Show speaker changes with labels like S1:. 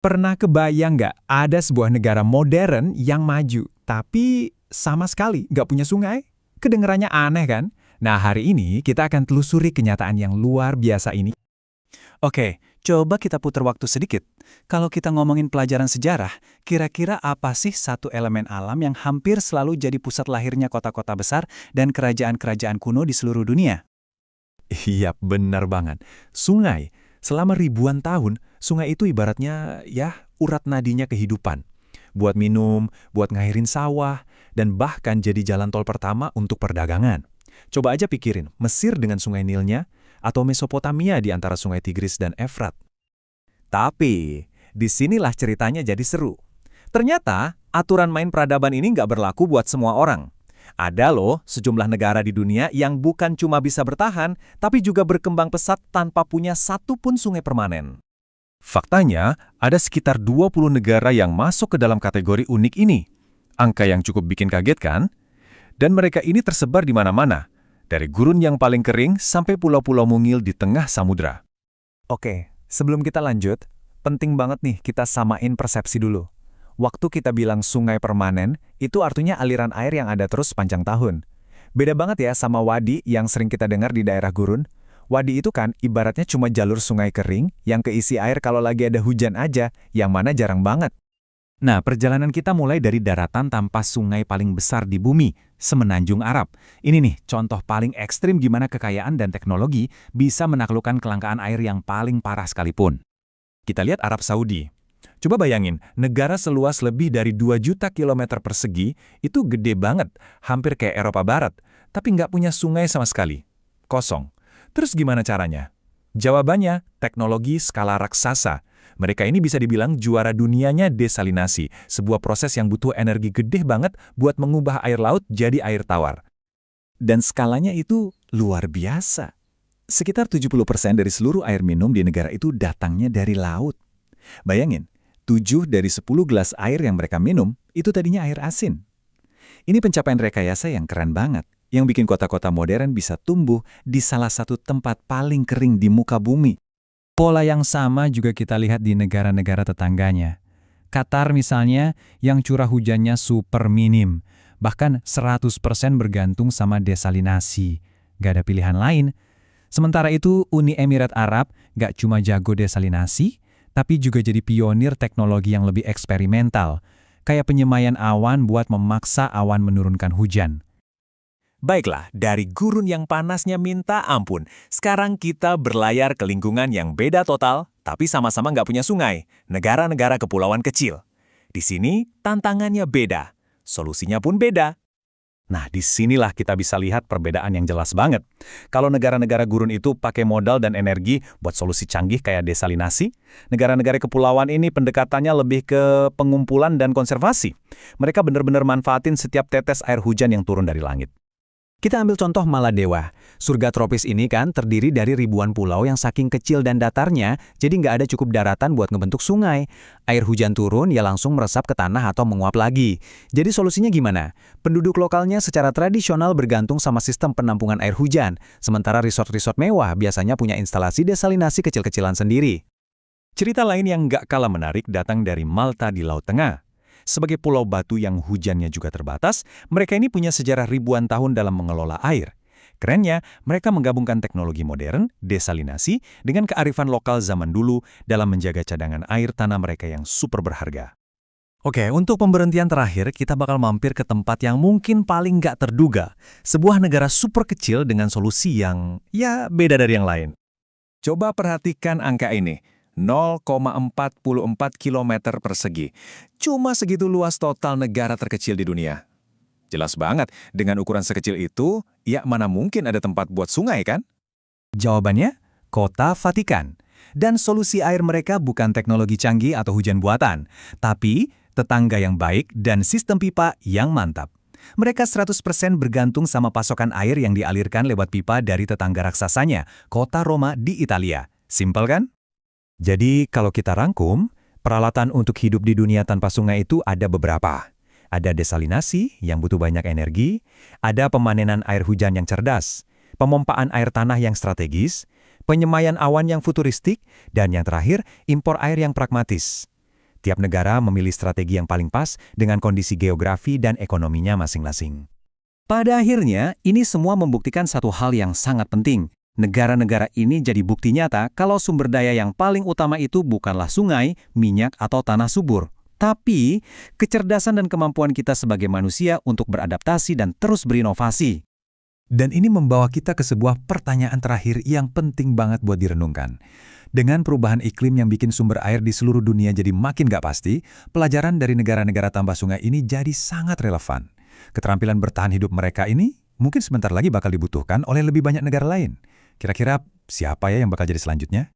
S1: Pernah kebayang nggak ada sebuah negara modern yang maju, tapi sama sekali nggak punya sungai? Kedengerannya aneh kan? Nah, hari ini kita akan telusuri kenyataan yang luar biasa ini.
S2: Oke, coba kita putar waktu sedikit. Kalau kita ngomongin pelajaran sejarah, kira-kira apa sih satu elemen alam yang hampir selalu jadi pusat lahirnya kota-kota besar dan kerajaan-kerajaan kuno di seluruh dunia?
S1: Iya, benar banget. Sungai. Selama ribuan tahun, sungai itu ibaratnya urat nadinya kehidupan. Buat minum, buat ngairin sawah, dan bahkan jadi jalan tol pertama untuk perdagangan. Coba aja pikirin, Mesir dengan sungai Nilnya, atau Mesopotamia di antara sungai Tigris dan Efrat. Tapi, disinilah ceritanya jadi seru. Ternyata, aturan main peradaban ini nggak berlaku buat semua orang. Ada loh sejumlah negara di dunia yang bukan cuma bisa bertahan, tapi juga berkembang pesat tanpa punya satu pun sungai permanen. Faktanya, ada sekitar 20 negara yang masuk ke dalam kategori unik ini. Angka yang cukup bikin kaget kan? Dan mereka ini tersebar di mana-mana, dari gurun yang paling kering sampai pulau-pulau mungil di tengah samudra. Oke, sebelum kita lanjut, penting banget nih kita samain persepsi dulu. Waktu kita bilang sungai permanen, itu artinya aliran air yang ada terus sepanjang tahun. Beda banget ya sama wadi yang sering kita dengar di daerah gurun. Wadi itu kan ibaratnya cuma jalur sungai kering yang keisi air kalau lagi ada hujan aja, yang mana jarang banget. Nah, perjalanan kita mulai dari daratan tanpa sungai paling besar di bumi, Semenanjung Arab. Ini nih, contoh paling ekstrim gimana kekayaan dan teknologi bisa menaklukkan kelangkaan air yang paling parah sekalipun. Kita lihat Arab Saudi. Coba bayangin, negara seluas lebih dari 2 juta kilometer persegi itu gede banget, hampir kayak Eropa Barat, tapi nggak punya sungai sama sekali. Kosong. Terus gimana caranya? Jawabannya, teknologi skala raksasa. Mereka ini bisa dibilang juara dunianya desalinasi, sebuah proses yang butuh energi gede banget buat mengubah air laut jadi air tawar. Dan skalanya itu luar biasa. Sekitar 70% dari seluruh air minum di negara itu datangnya dari laut. Bayangin, 7 dari 10 gelas air yang mereka minum, itu tadinya air asin. Ini pencapaian rekayasa yang keren banget, yang bikin kota-kota modern bisa tumbuh di salah satu tempat paling kering di muka bumi. Pola yang sama juga kita lihat di negara-negara tetangganya. Qatar misalnya, yang curah hujannya super minim, bahkan 100% bergantung sama desalinasi. Gak ada pilihan lain. Sementara itu, Uni Emirat Arab gak cuma jago desalinasi, tapi juga jadi pionir teknologi yang lebih eksperimental, kayak penyemayan awan buat memaksa awan menurunkan hujan. Baiklah, dari gurun yang panasnya minta ampun, sekarang kita berlayar ke lingkungan yang beda total, tapi sama-sama nggak punya sungai, negara-negara kepulauan kecil. Di sini, tantangannya beda, solusinya pun beda. Nah, disinilah kita bisa lihat perbedaan yang jelas banget. Kalau negara-negara gurun itu pakai modal dan energi buat solusi canggih kayak desalinasi, negara-negara kepulauan ini pendekatannya lebih ke pengumpulan dan konservasi. Mereka benar-benar manfaatin setiap tetes air hujan yang turun dari langit. Kita ambil contoh Maladewa. Surga tropis ini kan terdiri dari ribuan pulau yang saking kecil dan datarnya, jadi nggak ada cukup daratan buat ngebentuk sungai. Air hujan turun, ya langsung meresap ke tanah atau menguap lagi. Jadi solusinya gimana? Penduduk lokalnya secara tradisional bergantung sama sistem penampungan air hujan, sementara resort-resort mewah biasanya punya instalasi desalinasi kecil-kecilan sendiri. Cerita lain yang nggak kalah menarik datang dari Malta di Laut Tengah. Sebagai pulau batu yang hujannya juga terbatas, mereka ini punya sejarah ribuan tahun dalam mengelola air. Kerennya, mereka menggabungkan teknologi modern, desalinasi, dengan kearifan lokal zaman dulu dalam menjaga cadangan air tanah mereka yang super berharga. Oke, untuk pemberhentian terakhir, kita bakal mampir ke tempat yang mungkin paling nggak terduga. Sebuah negara super kecil dengan solusi yang, beda dari yang lain. Coba perhatikan angka ini. 0,44 km persegi. Cuma segitu luas total negara terkecil di dunia. Jelas banget, dengan ukuran sekecil itu, mana mungkin ada tempat buat sungai kan? Jawabannya, Kota Vatikan. Dan solusi air mereka bukan teknologi canggih atau hujan buatan, tapi tetangga yang baik dan sistem pipa yang mantap. Mereka 100% bergantung sama pasokan air yang dialirkan lewat pipa dari tetangga raksasanya, Kota Roma di Italia. Simpel kan? Jadi, kalau kita rangkum, peralatan untuk hidup di dunia tanpa sungai itu ada beberapa. Ada desalinasi yang butuh banyak energi, ada pemanenan air hujan yang cerdas, pemompaan air tanah yang strategis, penyemayan awan yang futuristik, dan yang terakhir, impor air yang pragmatis. Tiap negara memilih strategi yang paling pas dengan kondisi geografi dan ekonominya masing-masing.
S2: Pada akhirnya, ini semua membuktikan satu hal yang sangat penting. Negara-negara ini jadi bukti nyata kalau sumber daya yang paling utama itu bukanlah sungai, minyak, atau tanah subur. Tapi, kecerdasan dan kemampuan kita sebagai manusia untuk beradaptasi dan terus berinovasi.
S1: Dan ini membawa kita ke sebuah pertanyaan terakhir yang penting banget buat direnungkan. Dengan perubahan iklim yang bikin sumber air di seluruh dunia jadi makin gak pasti, pelajaran dari negara-negara tambah sungai ini jadi sangat relevan. Keterampilan bertahan hidup mereka ini mungkin sebentar lagi bakal dibutuhkan oleh lebih banyak negara lain. Kira-kira siapa ya yang bakal jadi selanjutnya?